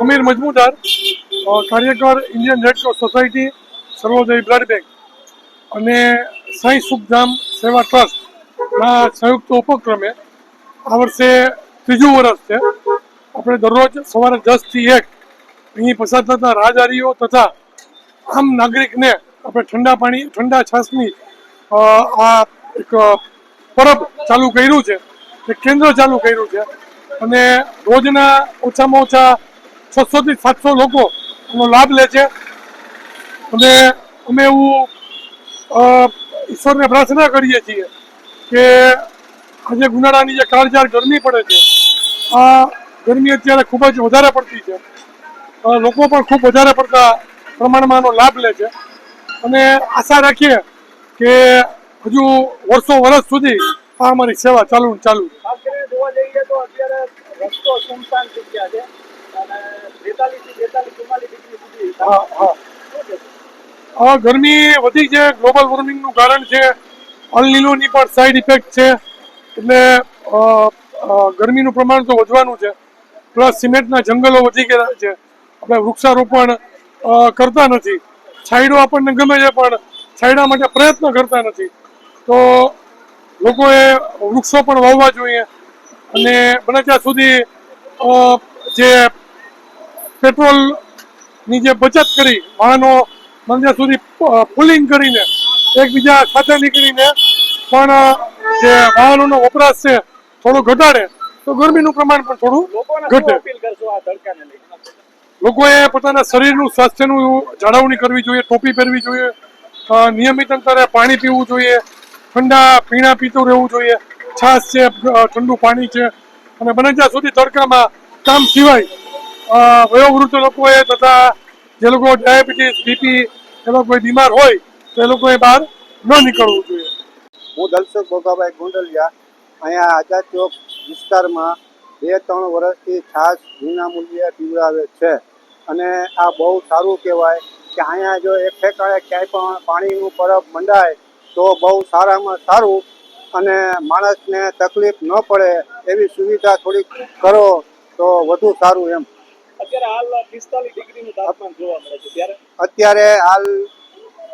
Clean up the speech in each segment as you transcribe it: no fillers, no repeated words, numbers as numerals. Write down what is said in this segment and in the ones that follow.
અમીર મજમુદાર, કાર્યકર Indian red cross society, સર્વોદય blood bank અને સાંઈ સુખધામ સેવા ટ્રસ્ટના સંયુક્ત ઉપક્રમે આ વર્ષે ત્રીજું વર્ષ છે. આપણે દરરોજ સવારે 10 થી 1 અહીં પસાર થતા રાહદારીઓ તથા આમ નાગરિકને આપણે ઠંડા છાશની આ એક પરબ ચાલુ કર્યું છે, એક કેન્દ્ર ચાલુ કર્યું છે અને રોજના ઓછામાં ઓછા 600 થી 700 લોકો એનો લાભ લે છે. અને અમે એવું ઈશ્વરને પ્રાર્થના કરીએ છીએ કે આજે ઉનાળાની જે કાળઝાળ ગરમી પડે છે, આ ગરમી અત્યારે ખૂબ જ વધારે પડતી છે. લોકો પણ ખૂબ વધારે પડતા પ્રમાણમાં આનો લાભ લે છે અને આશા રાખીએ કે હજુ વર્ષ સુધી આ અમારી સેવા ચાલુ છે. જોવા જઈએ તો અત્યારે રસ્તો સુમસાન થઈ ગયા છે અને 42 થી 44 ડિગ્રી સુધી. ગરમી વધી છે, ગ્લોબલ વોર્મિંગનું કારણ છે, અલ નીનોની પણ સાઈડ ઇફેક્ટ છે. એટલે ગરમીનું પ્રમાણ તો વધવાનું છે. પ્લસ સિમેન્ટના જંગલો વધી ગયા છે. આપણે વૃક્ષારોપણ કરતા નથી. છાંયડો આપણને ગમે છે પણ છાંયડા માટે પ્રયત્ન કરતા નથી. તો લોકોએ વૃક્ષો પણ વાવવા જોઈએ અને બને ત્યાં સુધી જે પેટ્રોલની જે બચત કરી વાહનો બને ત્યાં સુધી પુલિંગ કરીને એકબીજા સાથે નીકળીને પણ જે વાહનોનો વપરાશ છે થોડો ઘટાડે તો ગરમીનું પ્રમાણ પણ થોડું ઘટે. લોકોએ પોતાના શરીરનું સ્વાસ્થ્યનું જાળવણી કરવી જોઈએ, ટોપી પહેરવી જોઈએ, નિયમિત અંતરે પાણી પીવું જોઈએ, ઠંડા પીણા પીતું રહેવું જોઈએ, છાશ છે, ઠંડુ પાણી છે અને બને ત્યાં સુધી તડકામાં કામ સિવાય વયોવૃદ્ધ લોકોએ તથા જે લોકો ડાયાબિટીસ, બીપી એ લોકો કોઈ બીમાર હોય તો એ લોકોએ બહાર ન નીકળવું જોઈએ. હું દલસુખ ભોગાભાઈ ગુંડલિયા અહીંયા આઝાદ ચોક વિસ્તારમાં 2-3 વર્ષથી છાશ વિના મૂલ્યે પીવડાવે છે અને આ બહુ સારું કહેવાય કે અહીંયા જો એક ઠેકાણે ક્યાંય પણ પાણીનું પરબ મંડાય તો બહુ સારામાં સારું અને માણસને તકલીફ ન પડે એવી સુવિધા થોડીક કરો તો વધુ સારું એમ. અત્યારે હાલ 45 ડિગ્રીનું તાપમાન જોવા મળે છે. અત્યારે હાલ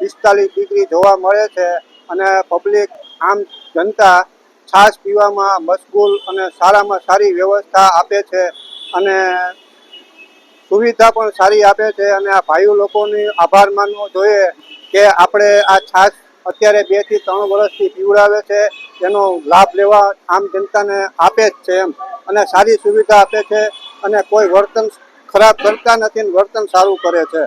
45 ડિગ્રી જોવા મળે છે અને પબ્લિક આમ જનતા છાશ પીવામાં મશગુલ અને સારામાં સારી વ્યવસ્થા આપે છે અને સુવિધા પણ સારી આપે છે અને આ ભાઈઓ લોકોની આભાર માનવો જોઈએ કે આપણે આ છાશ અત્યારે 2 થી 3 વર્ષથી પીવડાવે છે, એનો લાભ લેવા આમ જનતાને આપે જ છે એમ અને સારી સુવિધા આપે છે અને કોઈ વર્તન ખરાબ કરતા નથી, વર્તન સારું કરે છે.